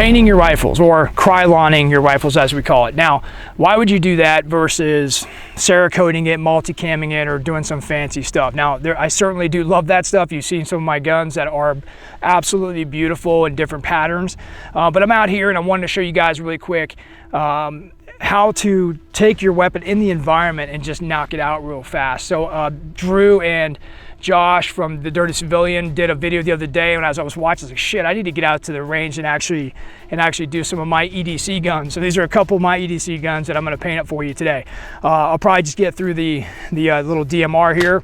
painting your rifles, or Kryloning your rifles as we call it. Now, why would you do that versus Cerakoting it, multi-camming it, or doing some fancy stuff? Now, I certainly do love that stuff. You've seen some of my guns that are absolutely beautiful in different patterns. But I'm out here and I wanted to show you guys really quick how to take your weapon in the environment and just knock it out real fast. So Drew and Josh from The Dirty Civilian did a video the other day, and as I was watching, I was like, shit, I need to get out to the range and actually do some of my EDC guns. So these are a couple of my EDC guns that I'm going to paint up for you today. I'll probably just get through the little DMR here.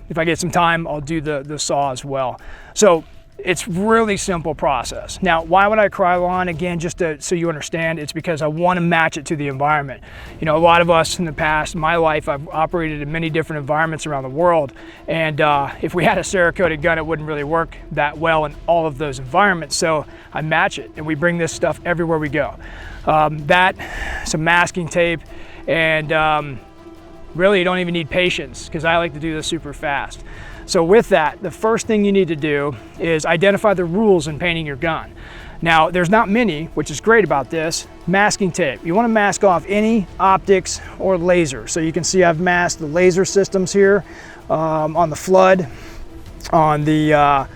If I get some time, I'll do the saw as well. So it's really simple process. Now, why would I Krylon? Again, just so you understand, it's because I want to match it to the environment. You know, a lot of us in the past, in my life, I've operated in many different environments around the world, and if we had a Cerakoted gun, it wouldn't really work that well in all of those environments, so I match it, and we bring this stuff everywhere we go. Some masking tape, and really you don't even need patience, because I like to do this super fast. So with that, the first thing you need to do is identify the rules in painting your gun. Now, there's not many, which is great about this. Masking tape. You want to mask off any optics or laser. So you can see I've masked the laser systems here on the flood, on the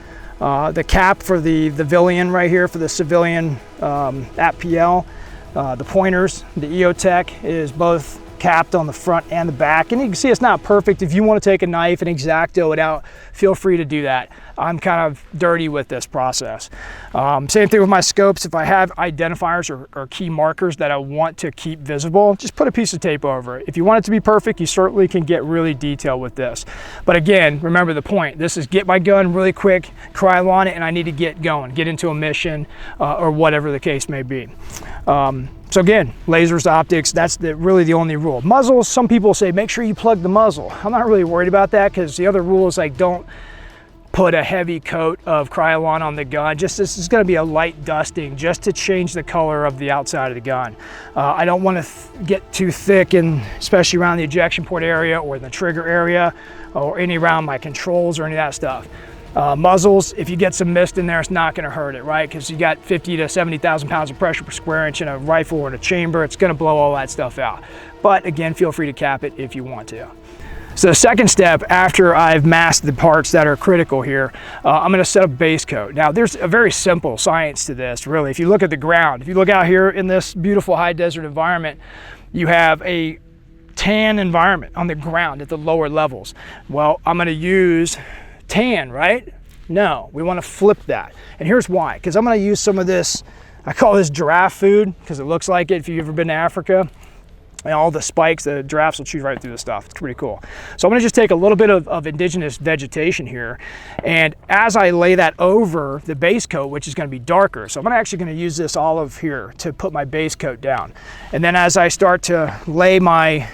cap for the Villian right here for the civilian APL. The pointers, the EOTech is both capped on the front and the back, and you can see it's not perfect. If you want to take a knife and X-Acto it out, feel free to do that. I'm kind of dirty with this process. Same thing with my scopes. If I have identifiers or key markers that I want to keep visible, just put a piece of tape over it. If you want it to be perfect, you certainly can get really detailed with this. But again, remember the point. This is get my gun really quick, Krylon it, and I need to get going, get into a mission or whatever the case may be. So again, lasers, optics, that's really the only rule. Muzzles, some people say make sure you plug the muzzle. I'm not really worried about that, because the other rule is like don't put a heavy coat of Krylon on the gun. Just this is going to be a light dusting just to change the color of the outside of the gun. I don't want to get too thick, and especially around the ejection port area or the trigger area or any around my controls or any of that stuff. Muzzles, if you get some mist in there, it's not going to hurt it, right? Because you got 50 to 70,000 pounds of pressure per square inch in a rifle or in a chamber. It's going to blow all that stuff out. But again, feel free to cap it if you want to. So the second step, after I've masked the parts that are critical here, I'm going to set up base coat. Now, there's a very simple science to this, really. If you look at the ground, if you look out here in this beautiful high desert environment, you have a tan environment on the ground at the lower levels. Well, I'm going to use tan, right? No, we want to flip that. And here's why. Because I'm going to use some of this, I call this giraffe food, because it looks like it if you've ever been to Africa. And all the spikes, the giraffes will chew right through the stuff. It's pretty cool. So I'm going to just take a little bit of indigenous vegetation here, and as I lay that over the base coat, which is going to be darker, so I'm actually going to use this olive here to put my base coat down. And then as I start to lay my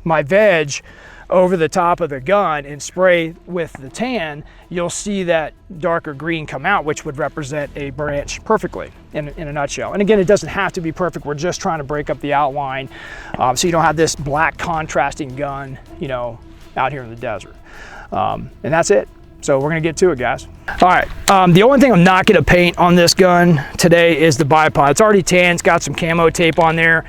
veg over the top of the gun and spray with the tan, you'll see that darker green come out, which would represent a branch perfectly in a nutshell. And again, it doesn't have to be perfect. We're just trying to break up the outline so you don't have this black contrasting gun, you know, out here in the desert. And that's it. So we're gonna get to it, guys. All right, the only thing I'm not gonna paint on this gun today is the bipod. It's already tan, it's got some camo tape on there.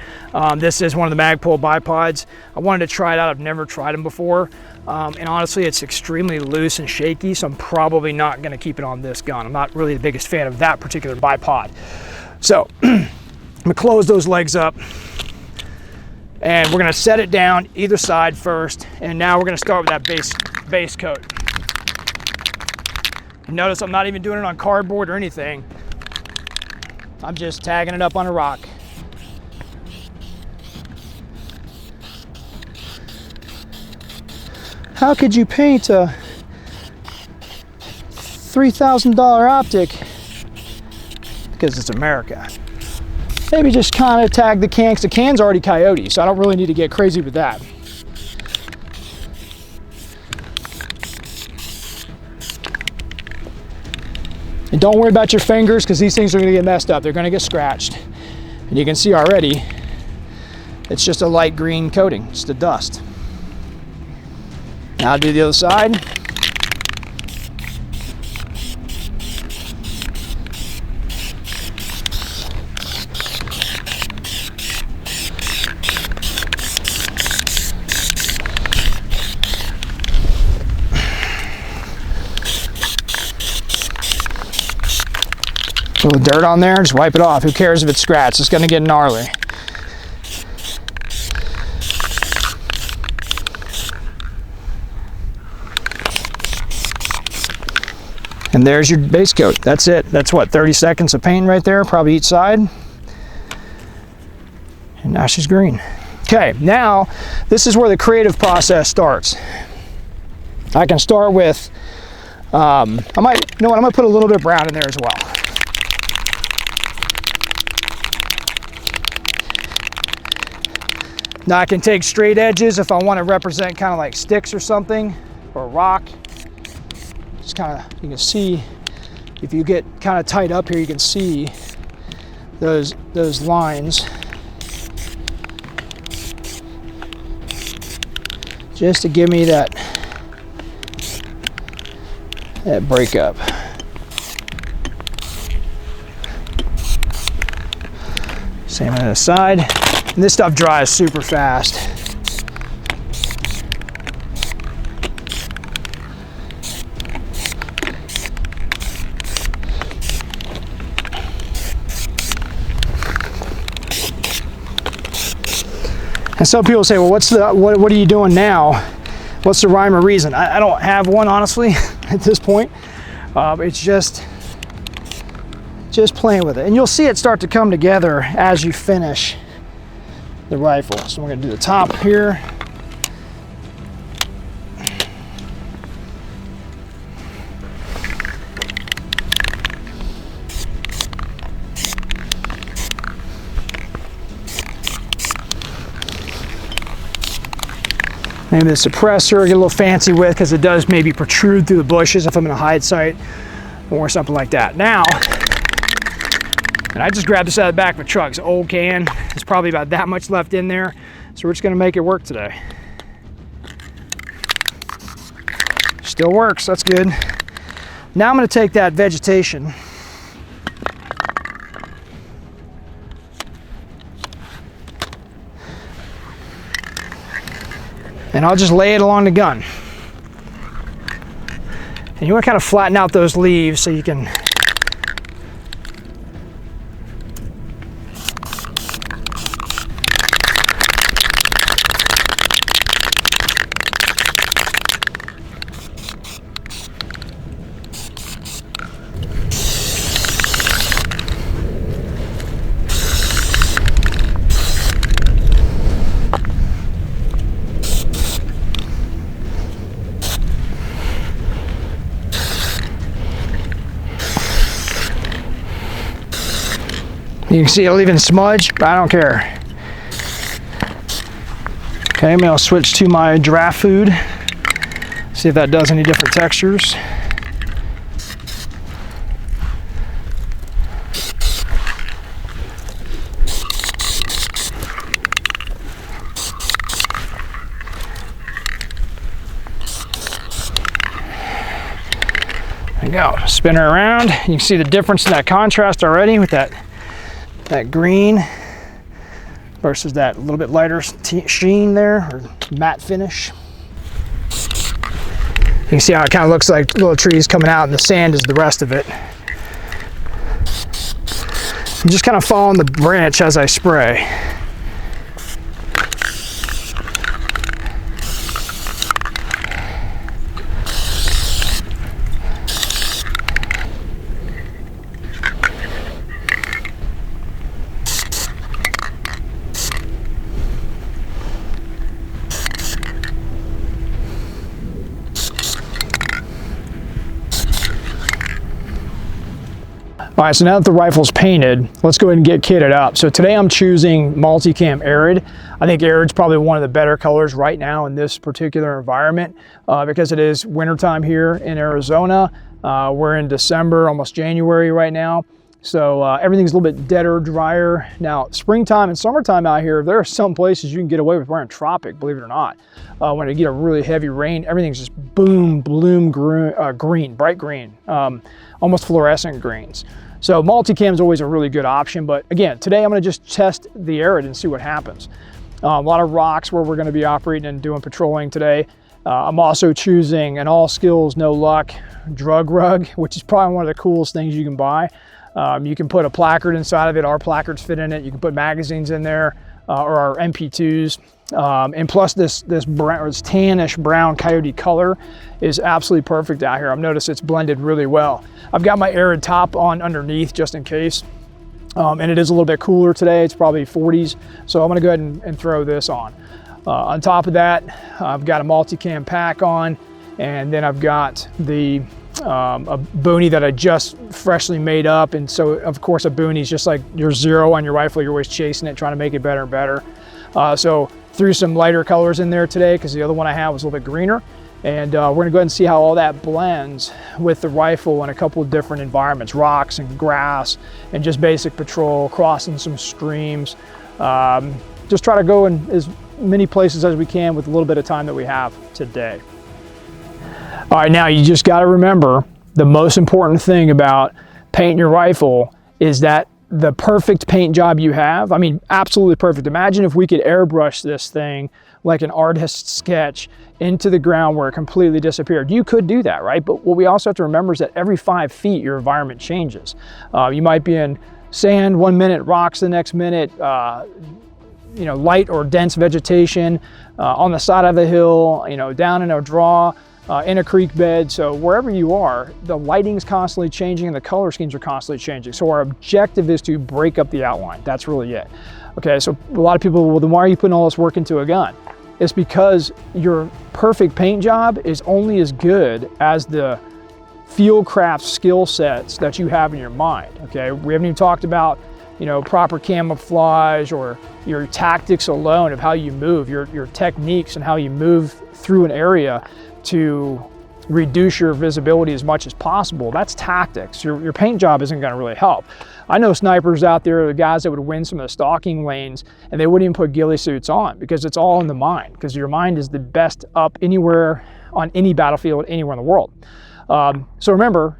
This is one of the Magpul bipods. I wanted to try it out, I've never tried them before. And honestly, it's extremely loose and shaky, so I'm probably not gonna keep it on this gun. I'm not really the biggest fan of that particular bipod. So, I'm gonna close those legs up, and we're gonna set it down either side first, and now we're gonna start with that base coat. Notice I'm not even doing it on cardboard or anything. I'm just tagging it up on a rock. How could you paint a $3,000 optic? Because it's America. Maybe just kind of tag the can, because the can's already coyote, so I don't really need to get crazy with that. And don't worry about your fingers, because these things are going to get messed up. They're going to get scratched. And you can see already, it's just a light green coating, just a dust. Now I'll do the other side. A little dirt on there, just wipe it off. Who cares if it's scratched? It's gonna get gnarly. And there's your base coat. That's it. That's what, 30 seconds of paint right there, probably each side. And now she's green. Okay, now this is where the creative process starts. I can start with, I'm gonna put a little bit of brown in there as well. Now I can take straight edges if I want to represent kind of like sticks or something, or rock. Just kind of, you can see, if you get kind of tight up here, you can see those lines. Just to give me that breakup. Same on the side. And this stuff dries super fast. And some people say, well, what are you doing now? What's the rhyme or reason? I don't have one, honestly, at this point. It's just playing with it. And you'll see it start to come together as you finish the rifle. So we're gonna do the top here. Maybe the suppressor, get a little fancy with, because it does maybe protrude through the bushes if I'm in a hide site or something like that. Now, and I just grabbed this out of the back of a truck. It's an old can. There's probably about that much left in there. So we're just gonna make it work today. Still works, that's good. Now I'm gonna take that vegetation and I'll just lay it along the gun. And you want to kind of flatten out those leaves so you can You can see it'll even smudge, but I don't care. Okay, maybe I'll switch to my draft food. See if that does any different textures. There you go, spin her around. You can see the difference in that contrast already with that green versus that little bit lighter sheen there, or matte finish. You can see how it kind of looks like little trees coming out and the sand is the rest of it. I'm just kind of following the branch as I spray. All right, so now that the rifle's painted, let's go ahead and get kitted up. So today I'm choosing Multicam Arid. I think Arid's probably one of the better colors right now in this particular environment because it is wintertime here in Arizona. We're in December, almost January right now. So everything's a little bit deader, drier. Now, springtime and summertime out here, there are some places you can get away with wearing Tropic, believe it or not. When you get a really heavy rain, everything's just boom, bloom green, bright green, almost fluorescent greens. So Multicam is always a really good option, but again, today I'm gonna just test the Arid and see what happens. A lot of rocks where we're gonna be operating and doing patrolling today. I'm also choosing an all skills, no luck drug rug, which is probably one of the coolest things you can buy. You can put a placard inside of it. Our placards fit in it. You can put magazines in there, or our MP2s. And plus this brown, or this tannish brown coyote color is absolutely perfect out here. I've noticed it's blended really well. I've got my arid top on underneath just in case. And it is a little bit cooler today. It's probably 40s. So I'm gonna go ahead and throw this on. On top of that, I've got a multicam pack on, and then I've got the a boonie that I just freshly made up. And so of course a boonie is just like your zero on your rifle. You're always chasing it, trying to make it better and better. So threw some lighter colors in there today because the other one I had was a little bit greener. And we're gonna go ahead and see how all that blends with the rifle in a couple of different environments, rocks and grass and just basic patrol, crossing some streams. Just try to go in as many places as we can with a little bit of time that we have today. All right, now you just gotta remember the most important thing about painting your rifle is that the perfect paint job you have, I mean, absolutely perfect. Imagine if we could airbrush this thing like an artist's sketch into the ground where it completely disappeared. You could do that, right? But what we also have to remember is that every 5 feet, your environment changes. You might be in sand 1 minute, rocks the next minute, you know, light or dense vegetation, on the side of a hill, you know, down in a draw, in a creek bed. So wherever you are, the lighting's constantly changing and the color schemes are constantly changing. So our objective is to break up the outline. That's really it. Okay, so a lot of people, well, then why are you putting all this work into a gun? It's because your perfect paint job is only as good as the field craft skill sets that you have in your mind. Okay, we haven't even talked about, you know, proper camouflage or your tactics alone of how you move, your techniques and how you move through an area to reduce your visibility as much as possible. That's tactics. Your paint job isn't going to really help. I know snipers out there, the guys that would win some of the stalking lanes, and they wouldn't even put ghillie suits on because it's all in the mind, because your mind is the best up anywhere on any battlefield anywhere in the world. So remember,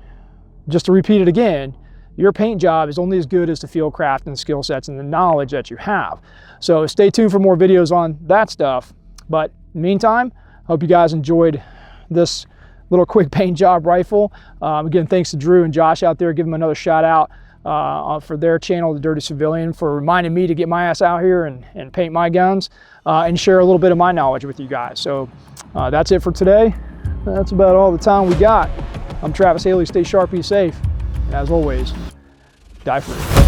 just to repeat it again, your paint job is only as good as the field craft and the skill sets and the knowledge that you have. So stay tuned for more videos on that stuff. But in the meantime, hope you guys enjoyed this little quick paint job rifle. Again, thanks to Drew and Josh out there. Give them another shout out for their channel, The Dirty Civilian, for reminding me to get my ass out here and paint my guns and share a little bit of my knowledge with you guys. So that's it for today. That's about all the time we got. I'm Travis Haley. Stay sharp, be safe. And as always, die free.